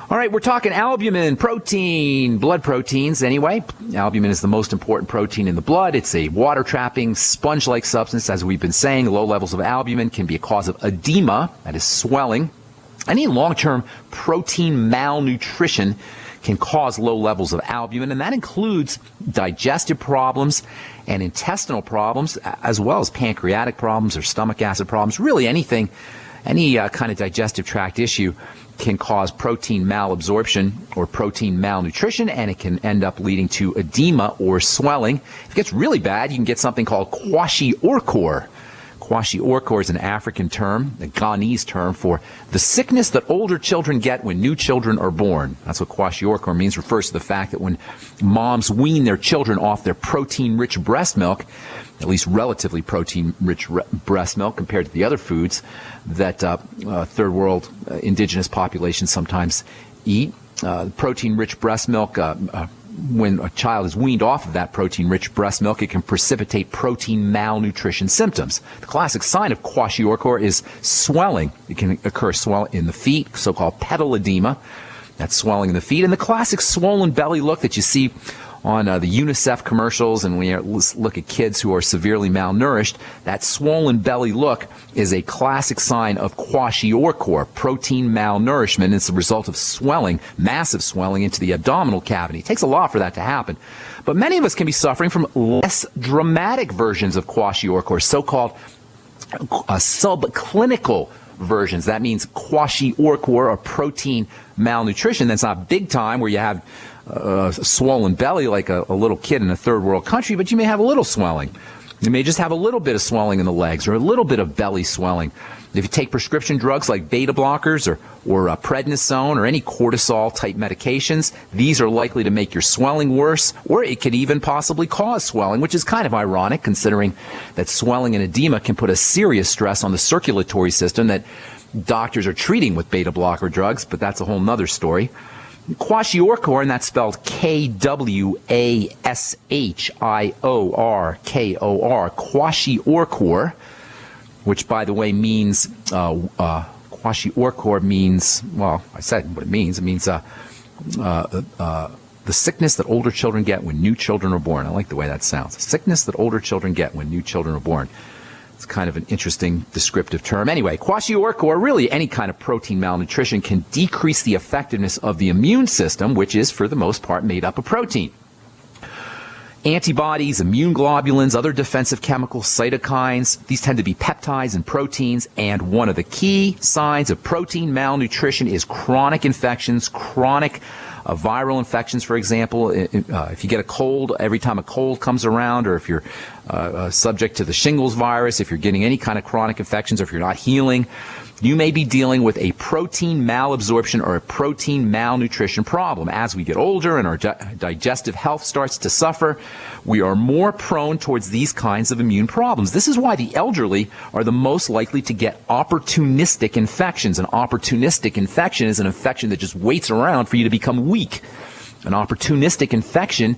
All right, we're talking albumin, protein, blood proteins anyway. Albumin is the most important protein in the blood. It's a water-trapping, sponge-like substance. As we've been saying, low levels of albumin can be a cause of edema, that is swelling. Any long-term protein malnutrition can cause low levels of albumin, and that includes digestive problems and intestinal problems, as well as pancreatic problems or stomach acid problems. Really anything, any kind of digestive tract issue can cause protein malabsorption or protein malnutrition, and it can end up leading to edema or swelling. If it gets really bad, you can get something called kwashiorkor. Kwashiorkor is an African term, a Ghanese term for the sickness that older children get when new children are born. That's what kwashiorkor means. Refers to the fact that when moms wean their children off their protein-rich breast milk, at least relatively protein-rich breast milk compared to the other foods that third world indigenous populations sometimes eat. Protein-rich breast milk, when a child is weaned off of that protein-rich breast milk, it can precipitate protein malnutrition symptoms. The classic sign of kwashiorkor is swelling. It can occur in the feet, so-called pedal edema. That's swelling in the feet. And the classic swollen belly look that you see on the UNICEF commercials, and when you look at kids who are severely malnourished, that swollen belly look is a classic sign of kwashiorkor, protein malnourishment. It's the result of swelling, massive swelling into the abdominal cavity. It takes a lot for that to happen. But many of us can be suffering from less dramatic versions of kwashiorkor, so-called subclinical versions. That means kwashiorkor, or protein malnutrition. That's not big time where you have a swollen belly like a little kid in a third world country, but you may have a little swelling. You may just have a little bit of swelling in the legs or a little bit of belly swelling. If you take prescription drugs like beta blockers or prednisone or any cortisol-type medications, these are likely to make your swelling worse, or it could even possibly cause swelling, which is kind of ironic considering that swelling and edema can put a serious stress on the circulatory system that doctors are treating with beta blocker drugs, but that's a whole nother story. Kwashiorkor, and that's spelled Kwashiorkor, kwashiorkor, which, by the way, means, kwashiorkor means, well, I said what it means. It means the sickness that older children get when new children are born. I like the way that sounds. Sickness that older children get when new children are born. It's kind of an interesting descriptive term. Anyway, kwashiorkor, really any kind of protein malnutrition, can decrease the effectiveness of the immune system, which is, for the most part, made up of protein. Antibodies, immune globulins, other defensive chemicals, cytokines, these tend to be peptides and proteins, and one of the key signs of protein malnutrition is chronic infections, chronic viral infections, for example. If you get a cold, every time a cold comes around, or if you're subject to the shingles virus, if you're getting any kind of chronic infections, or if you're not healing, you may be dealing with a protein malabsorption or a protein malnutrition problem. As we get older and our digestive health starts to suffer, we are more prone towards these kinds of immune problems. This is why the elderly are the most likely to get opportunistic infections. An opportunistic infection is an infection that just waits around for you to become weak. An opportunistic infection,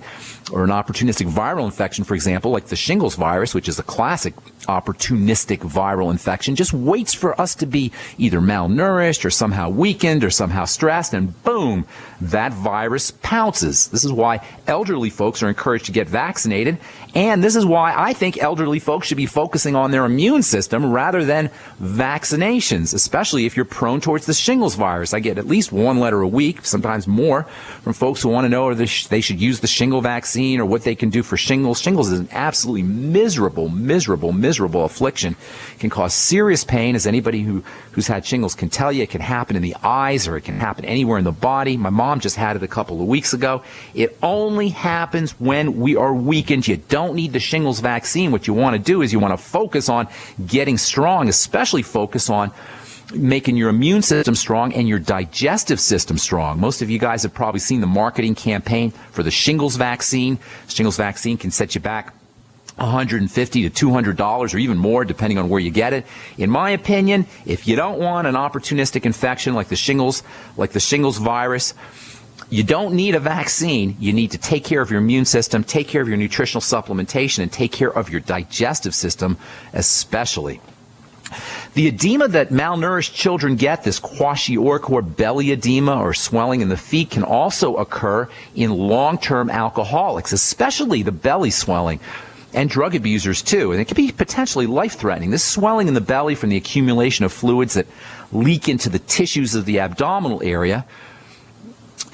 or an opportunistic viral infection, for example, like the shingles virus, which is a classic opportunistic viral infection, just waits for us to be either malnourished or somehow weakened or somehow stressed, and boom, that virus pounces. This is why elderly folks are encouraged to get vaccinated, and this is why I think elderly folks should be focusing on their immune system rather than vaccinations, especially if you're prone towards the shingles virus. I get at least one letter a week, sometimes more, from folks who want to know if they should use the shingle vaccine or what they can do for shingles. Shingles is an absolutely miserable affliction. It can cause serious pain, as anybody who's had shingles can tell you. It can happen in the eyes, or it can happen anywhere in the body. My mom just had it a couple of weeks ago. It only happens when we are weakened. You don't need the shingles vaccine. What you want to do is you want to focus on getting strong, especially focus on making your immune system strong and your digestive system strong. Most of you guys have probably seen the marketing campaign for the shingles vaccine. Shingles vaccine can set you back $150 to $200 or even more, depending on where you get it. In my opinion, if you don't want an opportunistic infection like the shingles virus, you don't need a vaccine. You need to take care of your immune system, take care of your nutritional supplementation, and take care of your digestive system especially. The edema that malnourished children get, this kwashiorkor belly edema or swelling in the feet, can also occur in long-term alcoholics, especially the belly swelling, and drug abusers too. And it can be potentially life-threatening. This swelling in the belly from the accumulation of fluids that leak into the tissues of the abdominal area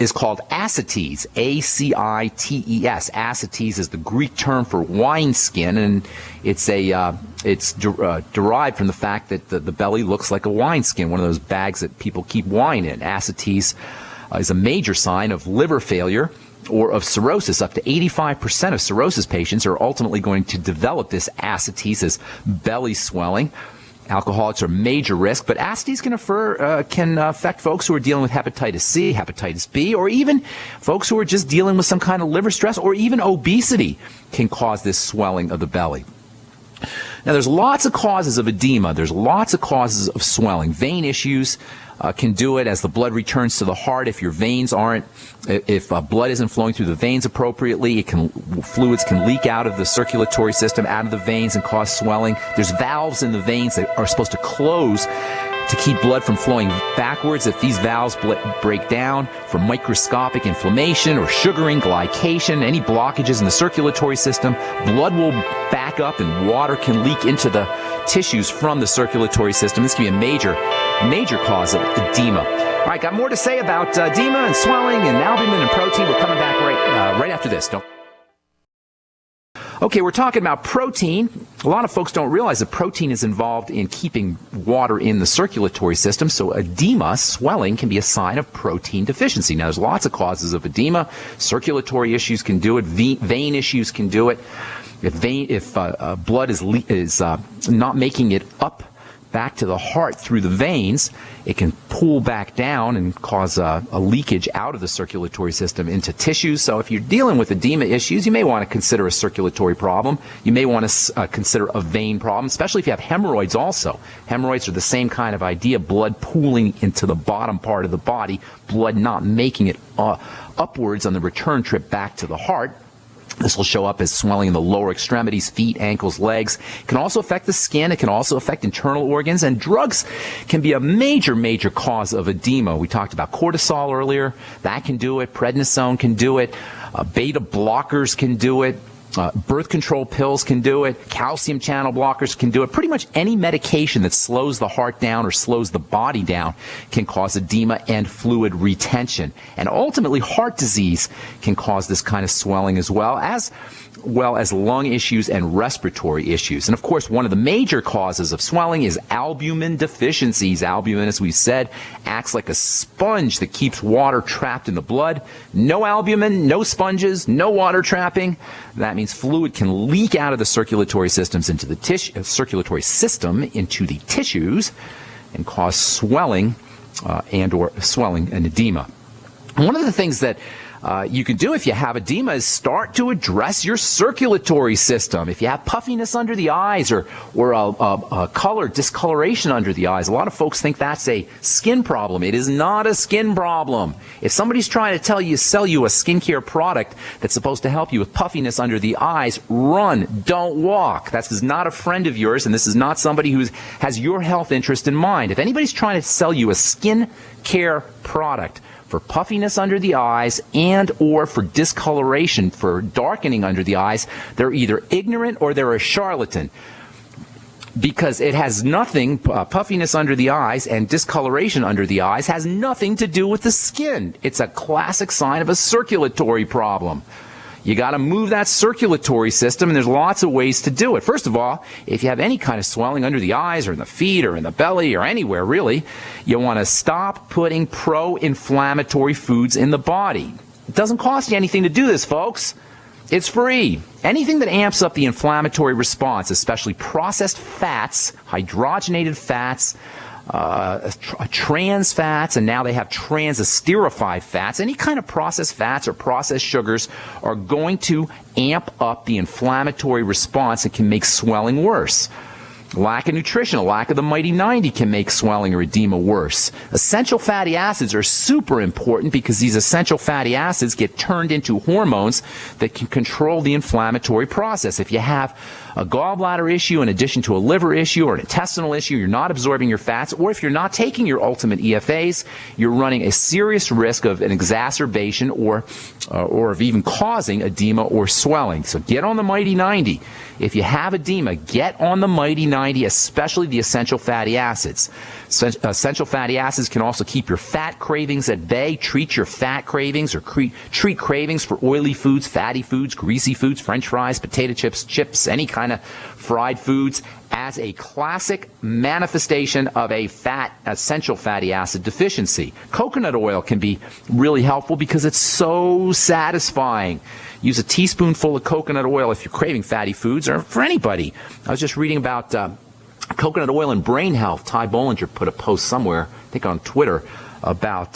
is called ascites, A-C-I-T-E-S. Ascites is the Greek term for wineskin, and it's derived from the fact that the belly looks like a wineskin, one of those bags that people keep wine in. Ascites is a major sign of liver failure or of cirrhosis. Up to 85% of cirrhosis patients are ultimately going to develop this ascites, this belly swelling. Alcoholics are a major risk, but ascites can affect folks who are dealing with hepatitis C, hepatitis B, or even folks who are just dealing with some kind of liver stress, or even obesity can cause this swelling of the belly. Now, there's lots of causes of edema. There's lots of causes of swelling. Vein issues can do it as the blood returns to the heart. If your veins aren't, if blood isn't flowing through the veins appropriately, fluids can leak out of the circulatory system, out of the veins, and cause swelling. There's valves in the veins that are supposed to close to keep blood from flowing backwards. If these valves break down from microscopic inflammation or sugaring, glycation, any blockages in the circulatory system, blood will back up and water can leak into the tissues from the circulatory system. This can be a major cause of edema. All right, got more to say about edema and swelling and albumin and protein. We're coming back right after this. Okay, we're talking about protein. A lot of folks don't realize that protein is involved in keeping water in the circulatory system, so edema, swelling, can be a sign of protein deficiency. Now, there's lots of causes of edema. Circulatory issues can do it. Vein issues can do it. If blood is not making it up back to the heart through the veins, it can pool back down and cause a leakage out of the circulatory system into tissues. So if you're dealing with edema issues, you may want to consider a circulatory problem. You may want to consider a vein problem, especially if you have hemorrhoids also. Hemorrhoids are the same kind of idea, blood pooling into the bottom part of the body, blood not making it upwards on the return trip back to the heart. This will show up as swelling in the lower extremities, feet, ankles, legs. It can also affect the skin. It can also affect internal organs. And drugs can be a major cause of edema. We talked about cortisol earlier. That can do it. Prednisone can do it. Beta blockers can do it. Birth control pills can do it. Calcium channel blockers can do it. Pretty much any medication that slows the heart down or slows the body down can cause edema and fluid retention. And ultimately, heart disease can cause this kind of swelling as well as lung issues and respiratory issues. And of course, one of the major causes of swelling is albumin deficiencies. Albumin, as we said, acts like a sponge that keeps water trapped in the blood. No albumin, no sponges, no water trapping. That means fluid can leak out of the circulatory systems into the circulatory system into the tissues and cause swelling and edema. And one of the things that you can do if you have edema is start to address your circulatory system. If you have puffiness under the eyes or a discoloration under the eyes, a lot of folks think that's a skin problem. It is not a skin problem. If somebody's trying to sell you a skincare product that's supposed to help you with puffiness under the eyes, run, don't walk. This is not a friend of yours, and this is not somebody who has your health interest in mind. If anybody's trying to sell you a skin care product for puffiness under the eyes and or for discoloration, for darkening under the eyes, they're either ignorant or they're a charlatan. Because it has nothing, puffiness under the eyes and discoloration under the eyes has nothing to do with the skin. It's a classic sign of a circulatory problem. You got to move that circulatory system, and there's lots of ways to do it. First of all, if you have any kind of swelling under the eyes or in the feet or in the belly or anywhere really, you want to stop putting pro-inflammatory foods in the body. It doesn't cost you anything to do this, folks. It's free. Anything that amps up the inflammatory response, especially processed fats, hydrogenated fats, trans fats, and now they have trans-esterified fats. Any kind of processed fats or processed sugars are going to amp up the inflammatory response and can make swelling worse. Lack of nutrition, a lack of the mighty 90 can make swelling or edema worse. Essential fatty acids are super important because these essential fatty acids get turned into hormones that can control the inflammatory process. If you have a gallbladder issue in addition to a liver issue or an intestinal issue, you're not absorbing your fats, or if you're not taking your ultimate EFAs, you're running a serious risk of an exacerbation or of even causing edema or swelling. So get on the mighty 90. If you have edema, get on the mighty 90, especially the essential fatty acids. Essential fatty acids can also keep your fat cravings at bay, treat your fat cravings, or treat cravings for oily foods, fatty foods, greasy foods, french fries, potato chips, any kind of fried foods, as a classic manifestation of a essential fatty acid deficiency. Coconut oil can be really helpful because it's so satisfying. Use a teaspoonful of coconut oil if you're craving fatty foods, or for anybody. I was just reading about coconut oil and brain health. Ty Bollinger put a post somewhere, I think on Twitter, about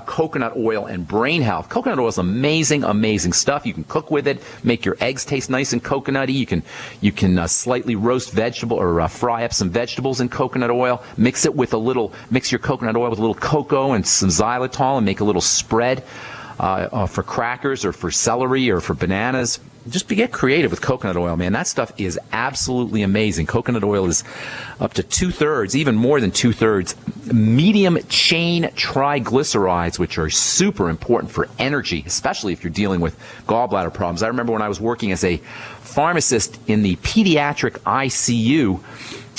coconut oil and brain health. Coconut oil is amazing, amazing stuff. You can cook with it, make your eggs taste nice and coconutty. You can slightly roast vegetable or fry up some vegetables in coconut oil. Mix your coconut oil with a little cocoa and some xylitol and make a little spread for crackers or for celery or for bananas. Just get creative with coconut oil, man. That stuff is absolutely amazing. Coconut oil is up to 2/3, even more than 2/3, medium chain triglycerides, which are super important for energy, especially if you're dealing with gallbladder problems. I remember when I was working as a pharmacist in the pediatric ICU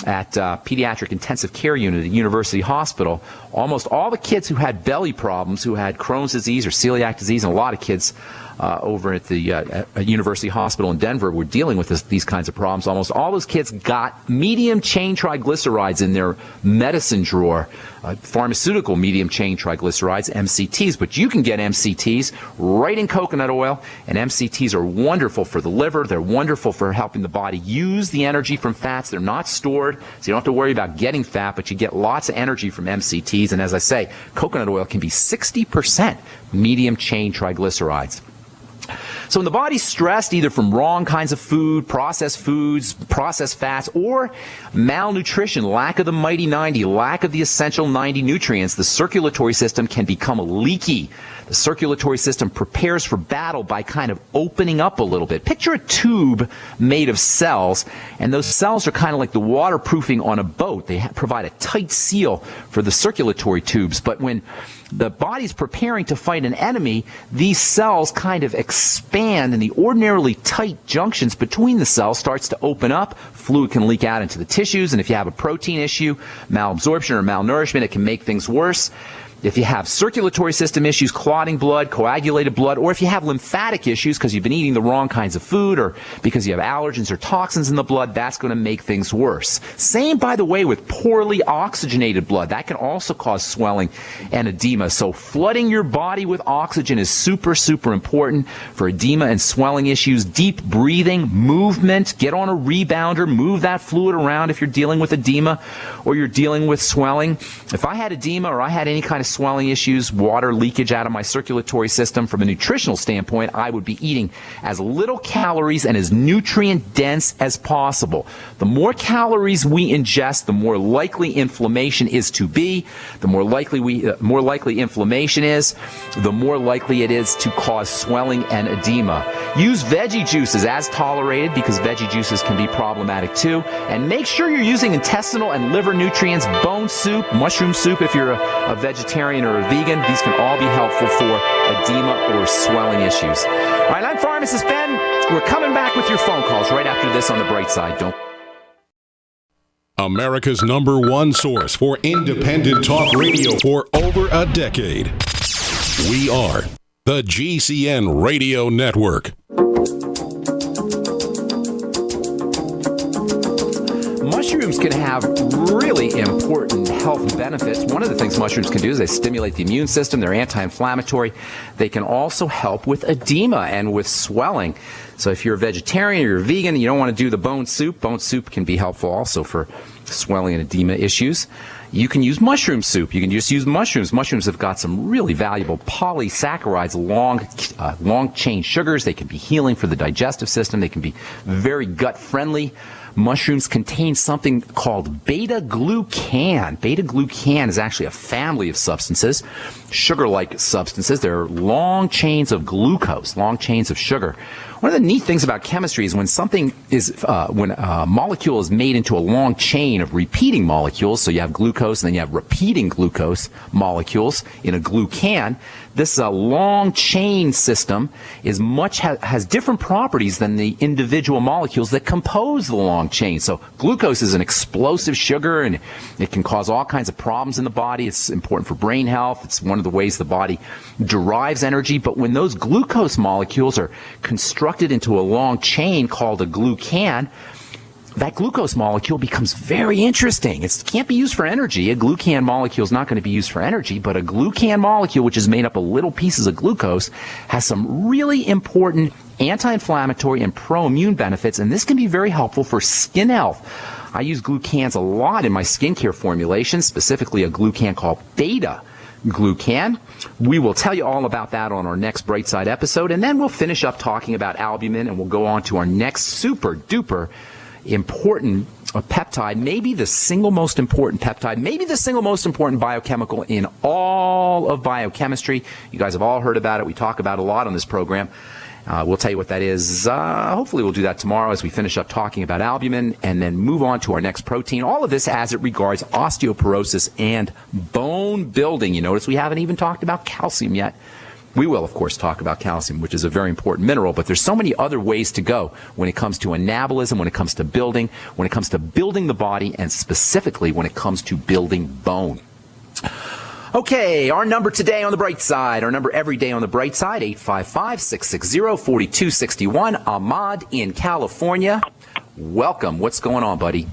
at Pediatric Intensive Care Unit at University Hospital, almost all the kids who had belly problems, who had Crohn's disease or celiac disease, and a lot of kids over at the University Hospital in Denver were dealing with these kinds of problems. Almost all those kids got medium chain triglycerides in their medicine drawer, pharmaceutical medium chain triglycerides, MCTs. But you can get MCTs right in coconut oil, and MCTs are wonderful for the liver. They're wonderful for helping the body use the energy from fats. They're not stored, so you don't have to worry about getting fat, but you get lots of energy from MCTs. And as I say, coconut oil can be 60% medium chain triglycerides. So when the body's stressed either from wrong kinds of food, processed foods, processed fats, or malnutrition, lack of the mighty 90, lack of the essential 90 nutrients, the circulatory system can become leaky. The circulatory system prepares for battle by kind of opening up a little bit. Picture a tube made of cells, and those cells are kind of like the waterproofing on a boat. They provide a tight seal for the circulatory tubes. But when the body's preparing to fight an enemy, these cells kind of expand, and the ordinarily tight junctions between the cells starts to open up. Fluid can leak out into the tissues, and if you have a protein issue, malabsorption or malnourishment, it can make things worse. If you have circulatory system issues, clotting blood, coagulated blood, or if you have lymphatic issues because you've been eating the wrong kinds of food or because you have allergens or toxins in the blood, that's going to make things worse. Same, by the way, with poorly oxygenated blood. That can also cause swelling and edema. So flooding your body with oxygen is super, super important for edema and swelling issues. Deep breathing, movement, get on a rebounder, move that fluid around if you're dealing with edema or you're dealing with swelling. If I had edema or I had any kind of swelling issues, water leakage out of my circulatory system, from a nutritional standpoint, I would be eating as little calories and as nutrient dense as possible. The more calories we ingest, the more likely inflammation is to be. The more likely inflammation is, the more likely it is to cause swelling and edema. Use veggie juices as tolerated, because veggie juices can be problematic too. And make sure you're using intestinal and liver nutrients, bone soup, mushroom soup if you're a vegetarian or a vegan. These can all be helpful for edema or swelling issues. All right, I'm Pharmacist Ben. We're coming back with your phone calls right after this on The Bright Side. America's #1 source for independent talk radio for over a decade. We are the GCN Radio Network. Mushrooms can have really important health benefits. One of the things mushrooms can do is they stimulate the immune system. They're anti-inflammatory. They can also help with edema and with swelling. So if you're a vegetarian or you're a vegan and you don't want to do the bone soup can be helpful also for swelling and edema issues. You can use mushroom soup. You can just use mushrooms. Mushrooms have got some really valuable polysaccharides, long chain sugars. They can be healing for the digestive system. They can be very gut friendly. Mushrooms contain something called beta-glucan. Beta-glucan is actually a family of substances, sugar-like substances. They're long chains of glucose, long chains of sugar. One of the neat things about chemistry is when when a molecule is made into a long chain of repeating molecules, so you have glucose and then you have repeating glucose molecules in a glucan, this long chain system has different properties than the individual molecules that compose the long chain. So glucose is an explosive sugar, and it can cause all kinds of problems in the body. It's important for brain health. It's one of the ways the body derives energy. But when those glucose molecules are constructed into a long chain called a glucan, that glucose molecule becomes very interesting. It can't be used for energy. A glucan molecule is not going to be used for energy, but a glucan molecule, which is made up of little pieces of glucose, has some really important anti-inflammatory and pro-immune benefits, and this can be very helpful for skin health. I use glucans a lot in my skincare formulations, specifically a glucan called beta-glucan. We will tell you all about that on our next Bright Side episode, and then we'll finish up talking about albumin, and we'll go on to our next super-duper important peptide, maybe the single most important peptide, maybe the single most important biochemical in all of biochemistry. You guys have all heard about it. We talk about it a lot on this program. We'll tell you what that is. Hopefully we'll do that tomorrow as we finish up talking about albumin and then move on to our next protein. All of this as it regards osteoporosis and bone building. You notice we haven't even talked about calcium yet. We will, of course, talk about calcium, which is a very important mineral, but there's so many other ways to go when it comes to anabolism, when it comes to building, when it comes to building the body, and specifically when it comes to building bone. Okay, our number today on the bright side, our number every day on the bright side, 855-660-4261. Ahmad in California. Welcome. What's going on, buddy?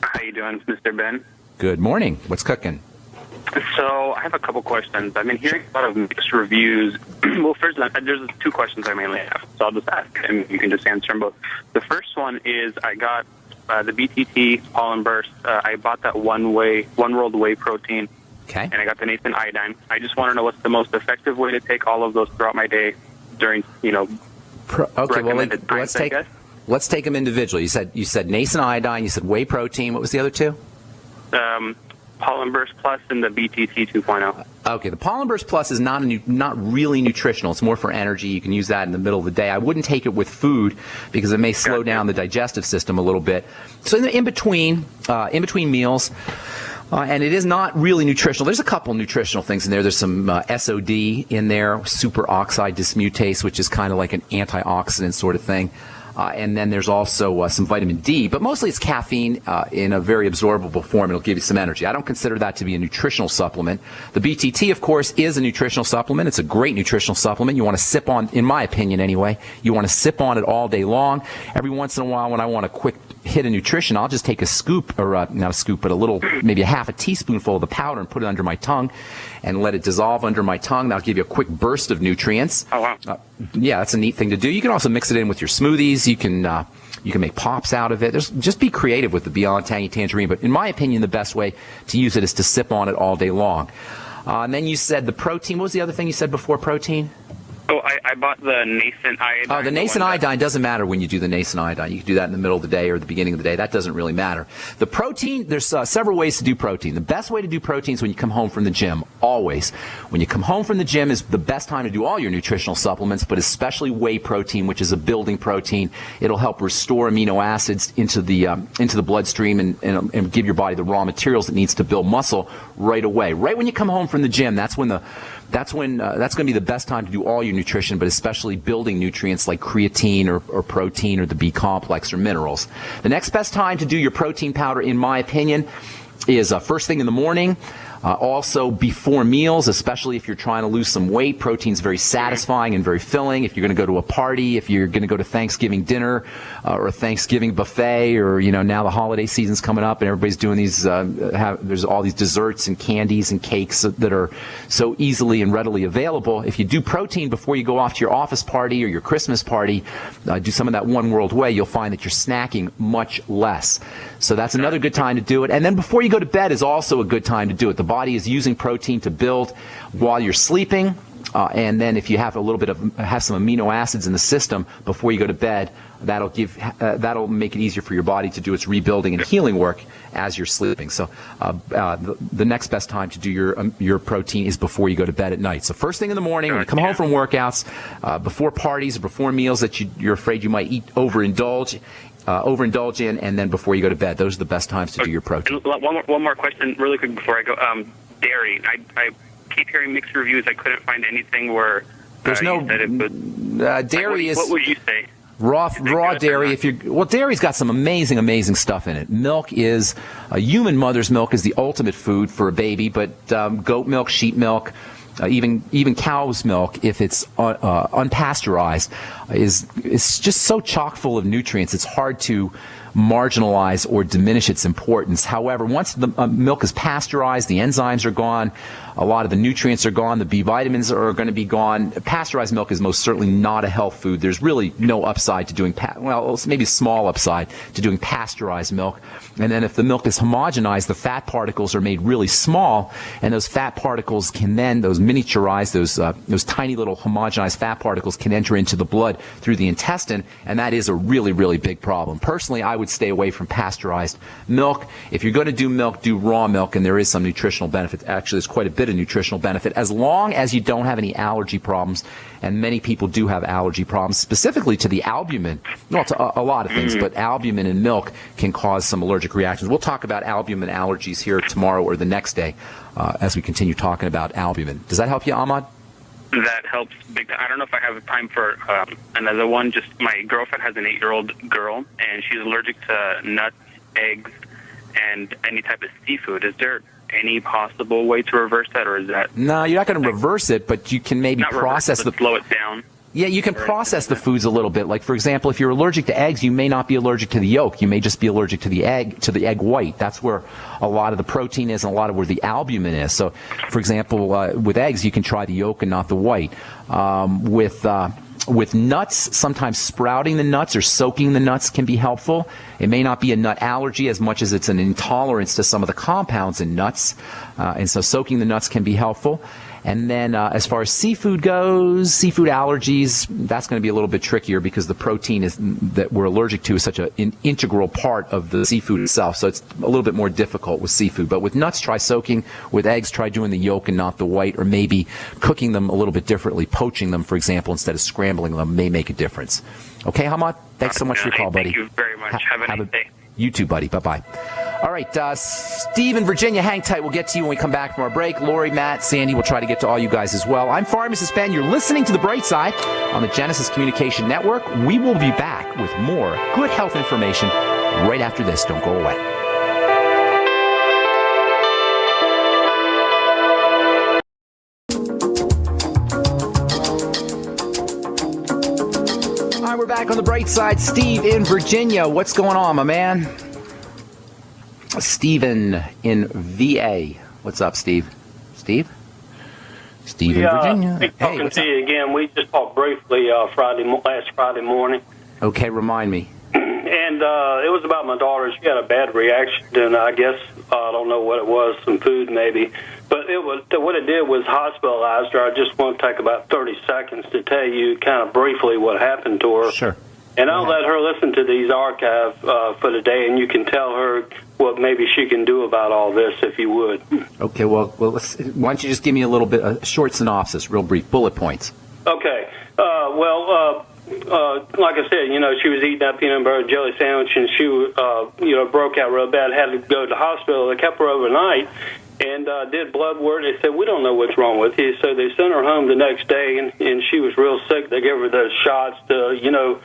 How you doing, Mr. Ben? Good morning. What's cooking? So I have a couple questions. I've been hearing a lot of mixed reviews. Well, first, there's two questions I mainly have, so I'll just ask, and you can just answer them both. The first one is I got the BTT pollen burst. I bought that one world whey protein, okay, and I got the nascent iodine. I just want to know what's the most effective way to take all of those throughout my day during, okay, recommended well, let's take them individually. You said nascent iodine. You said whey protein. What was the other two? Pollen Burst Plus and the BTT 2.0. Okay, the Pollen Burst Plus is not really nutritional. It's more for energy. You can use that in the middle of the day. I wouldn't take it with food because it may slow down the digestive system a little bit. So in between meals, and it is not really nutritional. There's a couple nutritional things in there. There's some SOD in there, superoxide dismutase, which is kind of like an antioxidant sort of thing. And then there's also some vitamin D, but mostly it's caffeine in a very absorbable form. It'll give you some energy. I don't consider that to be a nutritional supplement. The BTT, of course, is a nutritional supplement. It's a great nutritional supplement. You want to sip on, in my opinion anyway, you want to sip on it all day long. Every once in a while when I want a quick hit of nutrition, I'll just take a scoop, or not a scoop, but a little, maybe a half a teaspoonful of the powder and put it under my tongue and let it dissolve under my tongue. That'll give you a quick burst of nutrients. Oh, wow. Yeah, that's a neat thing to do. You can also mix it in with your smoothies. You can make pops out of it. Just be creative with the Beyond Tangy Tangerine. But in my opinion, the best way to use it is to sip on it all day long. And then you said the protein. What was the other thing you said before protein? Oh, I bought the nascent iodine. Oh, the nascent iodine doesn't matter when you do the nascent iodine. You can do that in the middle of the day or the beginning of the day. That doesn't really matter. The protein, there's several ways to do protein. The best way to do protein is when you come home from the gym, always. When you come home from the gym is the best time to do all your nutritional supplements, but especially whey protein, which is a building protein. It'll help restore amino acids into the bloodstream and give your body the raw materials it needs to build muscle right away. Right when you come home from the gym, that's going to be the best time to do all your nutrition, but especially building nutrients like creatine or protein or the B complex or minerals. The next best time to do your protein powder, in my opinion, is first thing in the morning. Also, before meals, especially if you're trying to lose some weight, protein's very satisfying and very filling. If you're going to go to a party, if you're going to go to Thanksgiving dinner or a Thanksgiving buffet, or now the holiday season's coming up and everybody's doing these, there's all these desserts and candies and cakes that are so easily and readily available. If you do protein before you go off to your office party or your Christmas party, do some of that One World Way, you'll find that you're snacking much less. So that's another good time to do it. And then before you go to bed is also a good time to do it. The body is using protein to build while you're sleeping. And then if you have a little bit have some amino acids in the system before you go to bed, that'll make it easier for your body to do its rebuilding and healing work as you're sleeping. So the next best time to do your protein is before you go to bed at night. So first thing in the morning, when you come home from workouts, before parties or before meals that you're afraid you might overindulge in, and then before you go to bed. Those are the best times to do your protein. One more question really quick before I go. Dairy. I keep hearing mixed reviews. I couldn't find anything where there's no you said it would, dairy is. What would you say? Raw dairy. Dairy's got some amazing stuff in it. Milk is human mother's milk is the ultimate food for a baby, but goat milk, sheep milk, even cow's milk, if it's unpasteurized, is just so chock full of nutrients. It's hard to marginalize or diminish its importance. However, once the milk is pasteurized, the enzymes are gone, a lot of the nutrients are gone, the B vitamins are going to be gone. Pasteurized milk is most certainly not a health food. There's really no upside to doing, maybe a small upside to doing pasteurized milk. And then if the milk is homogenized, the fat particles are made really small, and those fat particles can then, those miniaturized, those tiny little homogenized fat particles can enter into the blood through the intestine, and that is a really big problem. Personally, I would stay away from pasteurized milk. If you're going to do milk, do raw milk, and there is some nutritional benefit. Actually, there's quite a bit of nutritional benefit, as long as you don't have any allergy problems, and many people do have allergy problems, specifically to the albumin. Well, to a lot of things, but albumin in milk can cause some allergic reactions. We'll talk about albumin allergies here tomorrow or the next day as we continue talking about albumin. Does that help you, Ahmad? That helps big time. I don't know if I have time for another one. Just my girlfriend has an 8-year-old girl, and she's allergic to nuts, eggs, and any type of seafood. Is there any possible way to reverse that, or is that... No, you're not going to reverse it, but you can maybe process slow it down. Yeah, you can process the foods a little bit. Like, for example, if you're allergic to eggs, you may not be allergic to the yolk. You may just be allergic to the egg white. That's where a lot of the protein is and a lot of where the albumin is. So, for example, with eggs, you can try the yolk and not the white. With nuts, sometimes sprouting the nuts or soaking the nuts can be helpful. It may not be a nut allergy as much as it's an intolerance to some of the compounds in nuts. And so soaking the nuts can be helpful. And then as far as seafood goes, seafood allergies, that's going to be a little bit trickier because the protein that we're allergic to is such an integral part of the seafood itself. So it's a little bit more difficult with seafood. But with nuts, try soaking. With eggs, try doing the yolk and not the white, or maybe cooking them a little bit differently. Poaching them, for example, instead of scrambling them may make a difference. Okay, Hamad? Thanks so much for your call, buddy. Thank you very much. Have a nice day. You too, buddy. Bye-bye. All right, Steve in Virginia, hang tight. We'll get to you when we come back from our break. Lori, Matt, Sandy, we'll try to get to all you guys as well. I'm Pharmacist Ben. You're listening to The Bright Side on the Genesis Communication Network. We will be back with more good health information right after this. Don't go away. All right, we're back on The Bright Side. Steve in Virginia. What's going on, my man? Steven in VA. What's up, Steve? Steve in Virginia. Hey, talking to you again. We just talked briefly last Friday morning. Okay, remind me. And it was about my daughter. She had a bad reaction, and I guess I don't know what it was, some food maybe. But what it did was hospitalized her. I just want to take about 30 seconds to tell you kind of briefly what happened to her. Sure. And I'll let her listen to these archives for the day, and you can tell her what maybe she can do about all this, if you would. Okay, well why don't you just give me a little bit, a short synopsis, real brief, bullet points. Okay. Like I said, she was eating that peanut butter jelly sandwich, and she, broke out real bad, had to go to the hospital. They kept her overnight and did blood work. They said, we don't know what's wrong with you. So they sent her home the next day, and she was real sick. They gave her those shots to,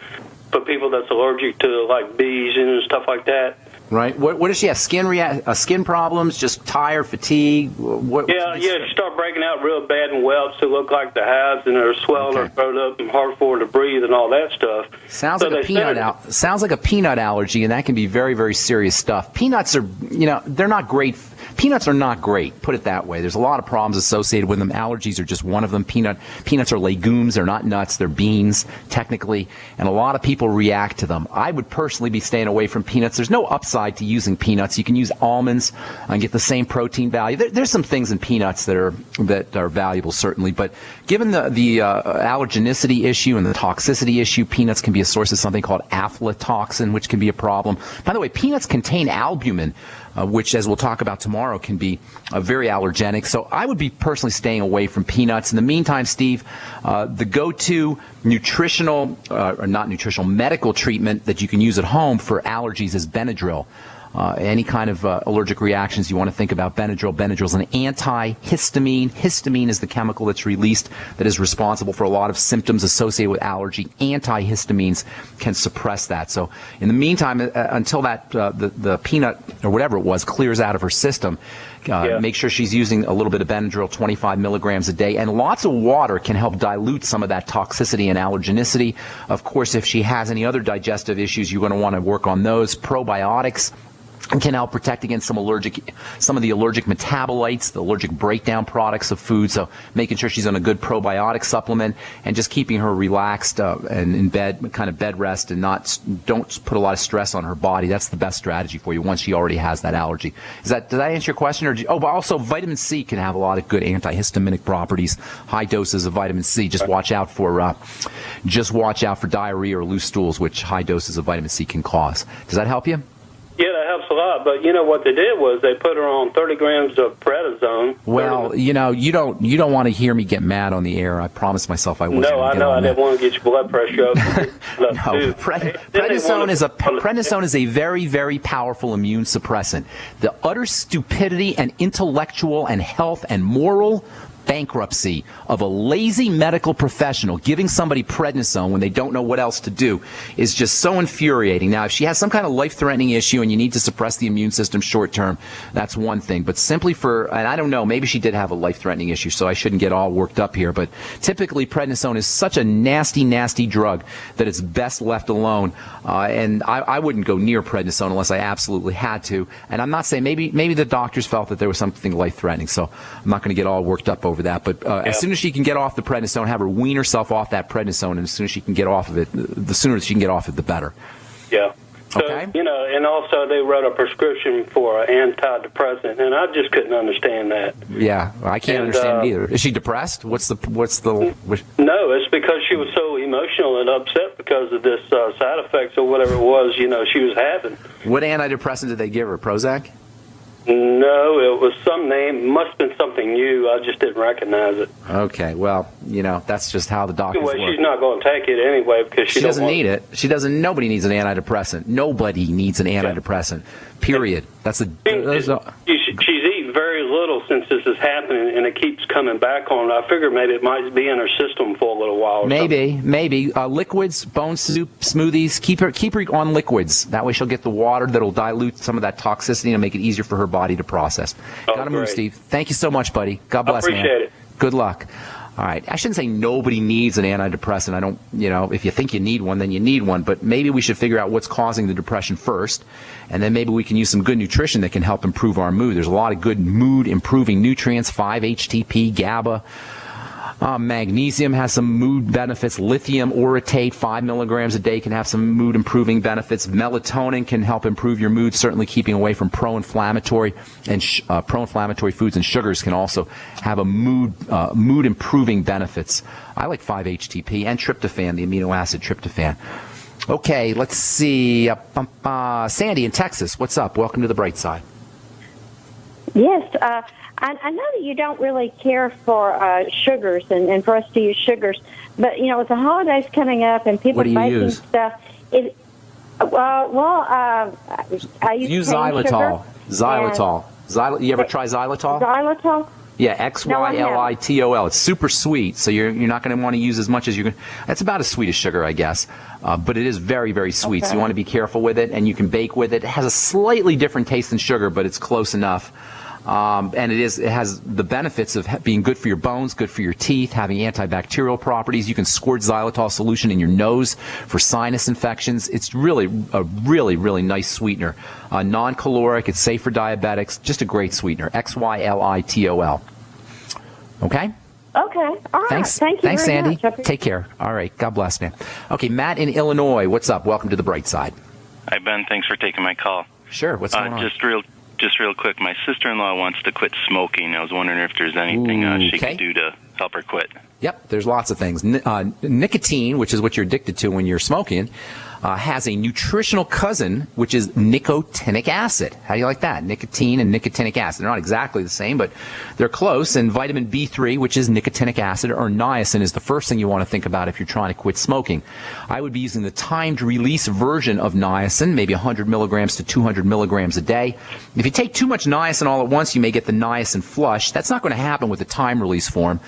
for people that's allergic to, like, bees and stuff like that. Right. What does she have? Skin problems? Just tired, fatigue? She started breaking out real bad in welts that look like the hives, and they're swelling her throat up and hard for her to breathe and all that stuff. Sounds like a peanut allergy, and that can be very, very serious stuff. Peanuts are, they're not great. Peanuts are not great, put it that way. There's a lot of problems associated with them. Allergies are just one of them. Peanuts are legumes. They're not nuts. They're beans, technically, and a lot of people react to them. I would personally be staying away from peanuts. There's no upside to using peanuts. You can use almonds and get the same protein value. There's some things in peanuts that are valuable, certainly, but given the allergenicity issue and the toxicity issue, peanuts can be a source of something called aflatoxin, which can be a problem. By the way, peanuts contain albumin, which, as we'll talk about tomorrow, can be very allergenic. So I would be personally staying away from peanuts. In the meantime, Steve, the go-to medical treatment that you can use at home for allergies is Benadryl. Any kind of allergic reactions, you want to think about Benadryl. Benadryl is an antihistamine. Histamine is the chemical that's released that is responsible for a lot of symptoms associated with allergy. Antihistamines can suppress that. So in the meantime, until that the peanut or whatever it was clears out of her system, make sure she's using a little bit of Benadryl, 25 milligrams a day, and lots of water can help dilute some of that toxicity and allergenicity. Of course, if she has any other digestive issues, you're going to want to work on those. Probiotics can help protect against some of the allergic metabolites, the allergic breakdown products of food. So making sure she's on a good probiotic supplement and just keeping her relaxed and in bed, kind of bed rest, and don't put a lot of stress on her body. That's the best strategy for you once she already has that allergy. Did that answer your question? But also vitamin C can have a lot of good antihistaminic properties. High doses of vitamin C. Just watch out for diarrhea or loose stools, which high doses of vitamin C can cause. Does that help you? Yeah, that helps a lot. But what they did was they put her on 30 grams of prednisone. Well, you don't want to hear me get mad on the air. I promised myself I wasn't. No, I know. I didn't want to get your blood pressure up. No, prednisone is a very, very powerful immune suppressant. The utter stupidity and intellectual and health and moral bankruptcy of a lazy medical professional giving somebody prednisone when they don't know what else to do is just so infuriating. Now, if she has some kind of life-threatening issue and you need to suppress the immune system short term, that's one thing. But simply and I don't know, maybe she did have a life-threatening issue, so I shouldn't get all worked up here. But typically, prednisone is such a nasty, nasty drug that it's best left alone. And I wouldn't go near prednisone unless I absolutely had to. And I'm not saying maybe the doctors felt that there was something life-threatening, so I'm not going to get all worked up over that. But as soon as she can get off the prednisone, have her wean herself off that prednisone, and as soon as she can get off of it, the sooner she can get off it, the better. Yeah. So, okay. And also they wrote a prescription for an antidepressant, and I just couldn't understand that. Yeah, I can't understand it either. Is she depressed? What's the? No, it's because she was so emotional and upset because of this side effects or whatever it was, she was having. What antidepressant did they give her? Prozac? No, it was some name. Must have been something new. I just didn't recognize it. Okay, well, that's just how the doctors work. She's not going to take it anyway because she doesn't need it. She doesn't. Nobody needs an antidepressant. Nobody needs an antidepressant. Period. She's eaten very little since this is happening, and it keeps coming back on. I figure maybe it might be in her system for a little while. Maybe liquids, bone soup, smoothies. Keep her on liquids. That way she'll get the water that'll dilute some of that toxicity and make it easier for her body to process. Gotta move, Steve. Thank you so much, buddy. God bless, man. Appreciate it. Good luck. All right. I shouldn't say nobody needs an antidepressant. I don't, if you think you need one, then you need one. But maybe we should figure out what's causing the depression first. And then maybe we can use some good nutrition that can help improve our mood. There's a lot of good mood-improving nutrients, 5-HTP, GABA. Magnesium has some mood benefits. Lithium orotate, 5 milligrams a day, can have some mood-improving benefits. Melatonin can help improve your mood, certainly keeping away from pro-inflammatory foods, and sugars can also have a mood-improving benefits. I like 5-HTP and tryptophan, the amino acid tryptophan. Okay, let's see. Sandy in Texas, what's up? Welcome to the bright side. Yes, I know that you don't really care for sugars and for us to use sugars, but, with the holidays coming up and people baking stuff, I use xylitol. Xylitol. You ever try xylitol? Xylitol? Yeah, XYLITOL. It's super sweet, so you're not going to want to use as much as you're going to. That's about as sweet as sugar, I guess. But it is very, very sweet, so you want to be careful with it, and you can bake with it. It has a slightly different taste than sugar, but it's close enough. And it has the benefits of being good for your bones, good for your teeth, having antibacterial properties. You can squirt xylitol solution in your nose for sinus infections. It's really a really, really nice sweetener. Non-caloric. It's safe for diabetics. Just a great sweetener. XYLITOL. Okay? Okay. All right. Thanks. Thank you Thanks, very Sandy. much. Take care. All right. God bless, man. Okay, Matt in Illinois. What's up? Welcome to the bright side. Hi, Ben. Thanks for taking my call. Sure. What's going on? Just real quick, my sister-in-law wants to quit smoking. I was wondering if there's anything she could do to help her quit. Yep, there's lots of things. Nicotine, which is what you're addicted to when you're smoking, has a nutritional cousin, which is nicotinic acid. How do you like that? Nicotine and nicotinic acid. They're not exactly the same, but they're close. And vitamin B3, which is nicotinic acid, or niacin, is the first thing you want to think about if you're trying to quit smoking. I would be using the timed release version of niacin, maybe 100 milligrams to 200 milligrams a day. If you take too much niacin all at once, you may get the niacin flush. That's not going to happen with the time release form.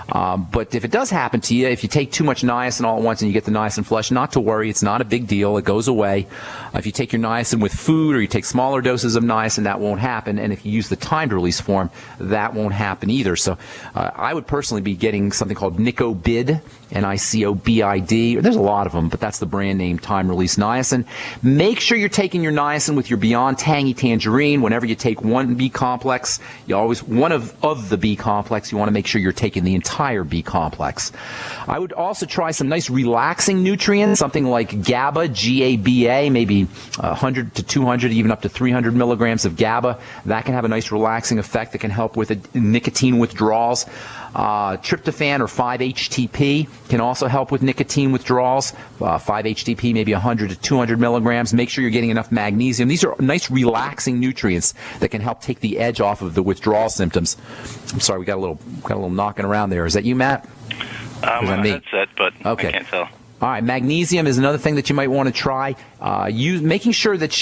But if it does happen to you, if you take too much niacin all at once and you get the niacin flush, not to worry. It's not a big deal. It goes away. If you take your niacin with food or you take smaller doses of niacin, that won't happen. And if you use the timed release form, that won't happen either. So I would personally be getting something called Nicobid, Nicobid. There's a lot of them, but that's the brand name, time release niacin. Make sure you're taking your niacin with your Beyond Tangy Tangerine. Whenever you take one B complex, one of the B complex, you want to make sure you're taking the entire B complex. I would also try some nice relaxing nutrients, something like GABA, G-A-B-A, maybe 100 to 200, even up to 300 milligrams of GABA. That can have a nice relaxing effect that can help with nicotine withdrawals. Tryptophan or 5-HTP can also help with nicotine withdrawals. 5-HTP, maybe 100 to 200 milligrams. Make sure you're getting enough magnesium. These are nice relaxing nutrients that can help take the edge off of the withdrawal symptoms. I'm sorry, we got a little knocking around there. Is that you, Matt? My headset, but okay. I can't tell. All right, magnesium is another thing that you might want to try. Making sure that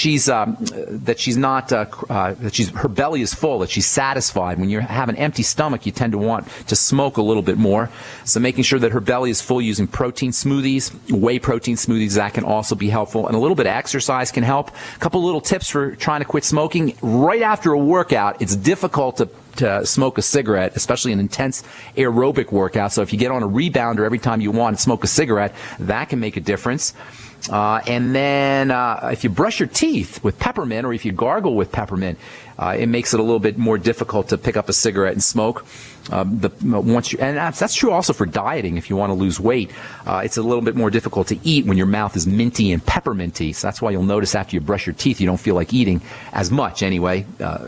her belly is full, that she's satisfied. When you have an empty stomach, you tend to want to smoke a little bit more. So making sure that her belly is full, using protein smoothies, whey protein smoothies, that can also be helpful. And a little bit of exercise can help. A couple little tips for trying to quit smoking. Right after a workout, it's difficult to smoke a cigarette, especially an intense aerobic workout. So if you get on a rebounder every time you want to smoke a cigarette, that can make a difference. And then if you brush your teeth with peppermint, or if you gargle with peppermint, it makes it a little bit more difficult to pick up a cigarette and smoke. And that's true also for dieting. If you want to lose weight, it's a little bit more difficult to eat when your mouth is minty and pepperminty. So that's why you'll notice after you brush your teeth, you don't feel like eating as much anyway.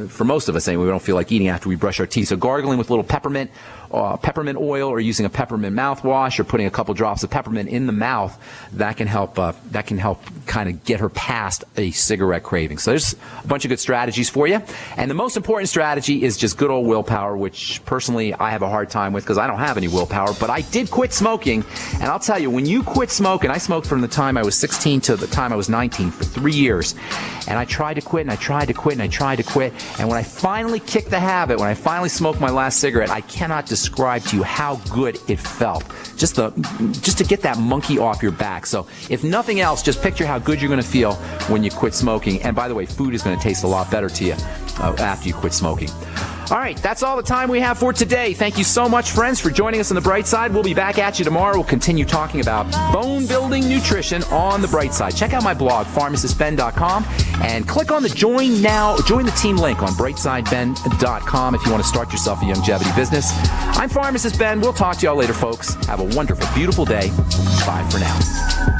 For most of us anyway, we don't feel like eating after we brush our teeth. So gargling with a little peppermint oil, or using a peppermint mouthwash, or putting a couple drops of peppermint in the mouth, that can help kind of get her past a cigarette craving. So there's a bunch of good strategies for you. And the most important strategy is just good old willpower, which personally I have a hard time with because I don't have any willpower. But I did quit smoking, and I'll tell you, when you quit smoking, I smoked from the time I was 16 to the time I was 19 for 3 years. And I tried to quit, and I tried to quit, and I tried to quit. And when I finally kicked the habit, when I finally smoked my last cigarette, I cannot describe to you how good it felt. Just to get that monkey off your back. So if nothing else, just picture how good you're going to feel when you quit smoking. And by the way, food is going to taste a lot better to you after you quit smoking. All right, that's all the time we have for today. Thank you so much, friends, for joining us on The Bright Side. We'll be back at you tomorrow. We'll continue talking about bone-building nutrition on The Bright Side. Check out my blog, pharmacistben.com, and click on the Join the Team link on brightsideben.com if you want to start yourself a longevity business. I'm Pharmacist Ben. We'll talk to y'all later, folks. Have a wonderful, beautiful day. Bye for now.